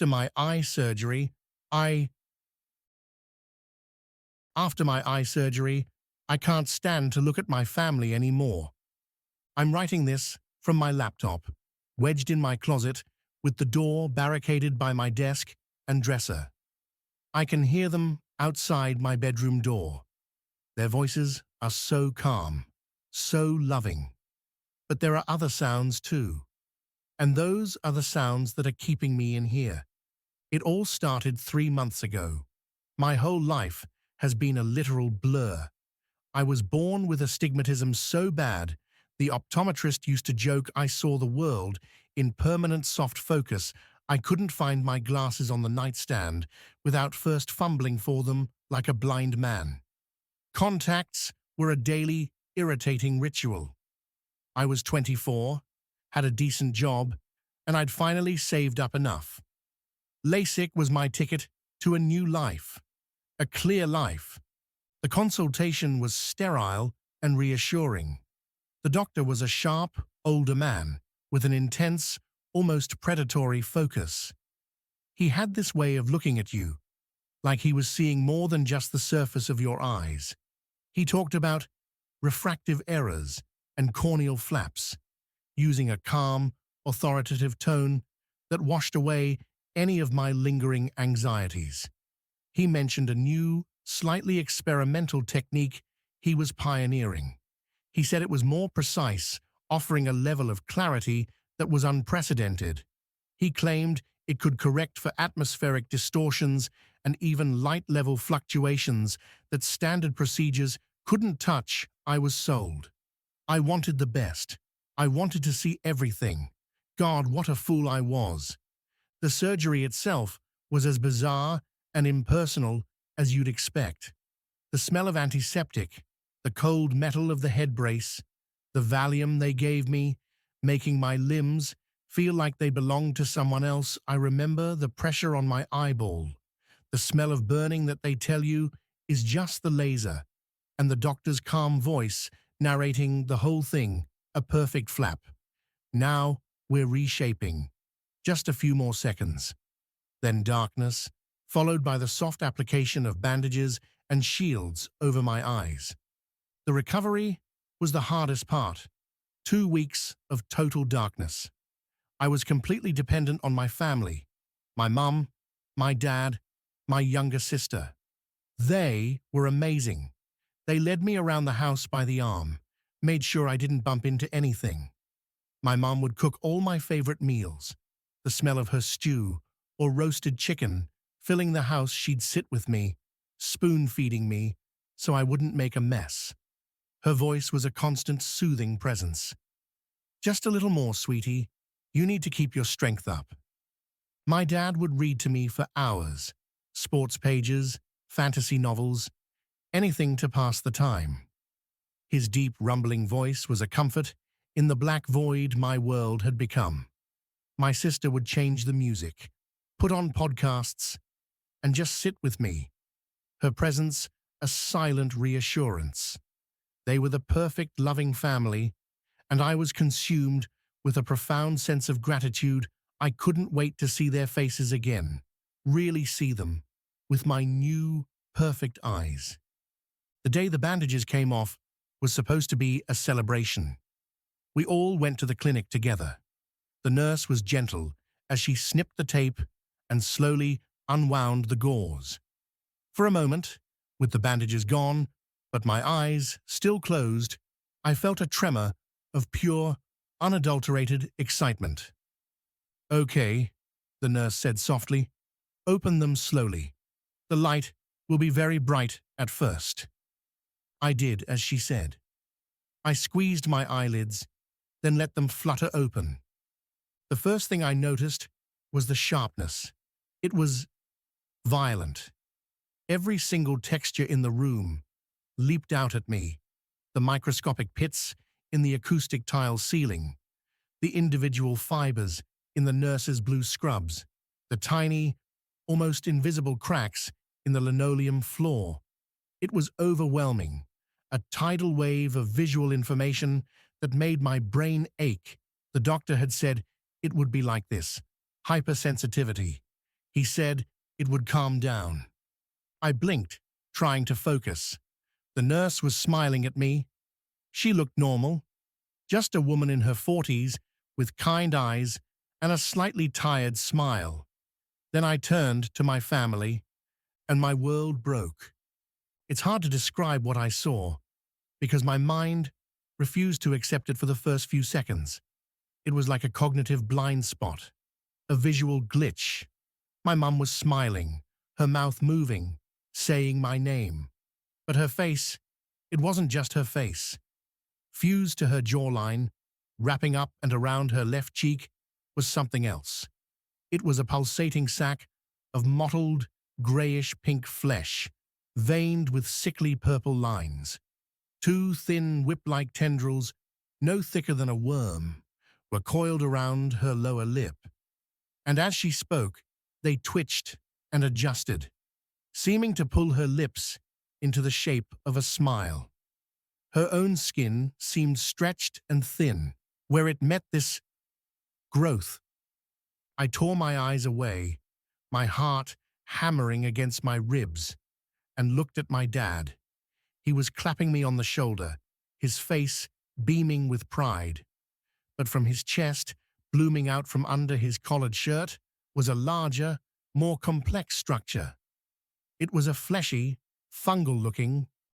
After my eye surgery, I After my eye surgery, I can't stand to look at my family anymore. I'm writing this from my laptop, wedged in my closet, with the door barricaded by my desk and dresser. I can hear them outside my bedroom door. Their voices are so calm, so loving. But there are other sounds too. And those are the sounds that are keeping me in here. It all started 3 months ago. My whole life has been a literal blur. I was born with astigmatism so bad, the optometrist used to joke I saw the world in permanent soft focus. I couldn't find my glasses on the nightstand without first fumbling for them like a blind man. Contacts were a daily, irritating ritual. I was 24, had a decent job, and I'd finally saved up enough. LASIK was my ticket to a new life, a clear life. The consultation was sterile and reassuring. The doctor was a sharp, older man with an intense, almost predatory focus. He had this way of looking at you, like he was seeing more than just the surface of your eyes. He talked about refractive errors and corneal flaps, using a calm, authoritative tone that washed away any of my lingering anxieties. He mentioned a new, slightly experimental technique he was pioneering. He said it was more precise, offering a level of clarity that was unprecedented. He claimed it could correct for atmospheric distortions and even light-level fluctuations that standard procedures couldn't touch. I was sold. I wanted the best. I wanted to see everything. God, what a fool I was. The surgery itself was as bizarre and impersonal as you'd expect. The smell of antiseptic, the cold metal of the head brace, the Valium they gave me, making my limbs feel like they belonged to someone else. I remember the pressure on my eyeball, the smell of burning that they tell you is just the laser, and the doctor's calm voice narrating the whole thing, a perfect flap. Now we're reshaping. Just a few more seconds. Then darkness, followed by the soft application of bandages and shields over my eyes. The recovery was the hardest part. 2 weeks of total darkness. I was completely dependent on my family, my mum, my dad, my younger sister. They were amazing. They led me around the house by the arm, made sure I didn't bump into anything. My mum would cook all my favorite meals. The smell of her stew or roasted chicken filling the house. She'd sit with me, spoon-feeding me, so I wouldn't make a mess. Her voice was a constant soothing presence. Just a little more, sweetie. You need to keep your strength up. My dad would read to me for hours. Sports pages, fantasy novels, anything to pass the time. His deep, rumbling voice was a comfort in the black void my world had become. My sister would change the music, put on podcasts, and just sit with me. Her presence, a silent reassurance. They were the perfect, loving family, and I was consumed with a profound sense of gratitude. I couldn't wait to see their faces again, really see them, with my new, perfect eyes. The day the bandages came off was supposed to be a celebration. We all went to the clinic together. The nurse was gentle as she snipped the tape and slowly unwound the gauze. For a moment, with the bandages gone, but my eyes still closed, I felt a tremor of pure, unadulterated excitement. "Okay," the nurse said softly. "Open them slowly. The light will be very bright at first." I did as she said. I squeezed my eyelids, then let them flutter open. The first thing I noticed was the sharpness. It was violent. Every single texture in the room leaped out at me. The microscopic pits in the acoustic tile ceiling, the individual fibers in the nurse's blue scrubs, the tiny, almost invisible cracks in the linoleum floor. It was overwhelming, a tidal wave of visual information that made my brain ache. The doctor had said it would be like this: hypersensitivity. He said it would calm down. I blinked, trying to focus. The nurse was smiling at me. She looked normal, just a woman in her 40s with kind eyes and a slightly tired smile. Then I turned to my family, and my world broke. It's hard to describe what I saw, because my mind refused to accept it for the first few seconds. It was like a cognitive blind spot, a visual glitch. My mum was smiling, her mouth moving, saying my name. But her face, it wasn't just her face. Fused to her jawline, wrapping up and around her left cheek, was something else. It was a pulsating sack of mottled, grayish-pink flesh, veined with sickly purple lines. Two thin, whip-like tendrils, no thicker than a worm, were coiled around her lower lip. And as she spoke, they twitched and adjusted, seeming to pull her lips into the shape of a smile. Her own skin seemed stretched and thin, where it met this growth. I tore my eyes away, my heart hammering against my ribs, and looked at my dad. He was clapping me on the shoulder, his face beaming with pride. But from his chest, blooming out from under his collared shirt, was a larger, more complex structure. It was a fleshy, fungal-looking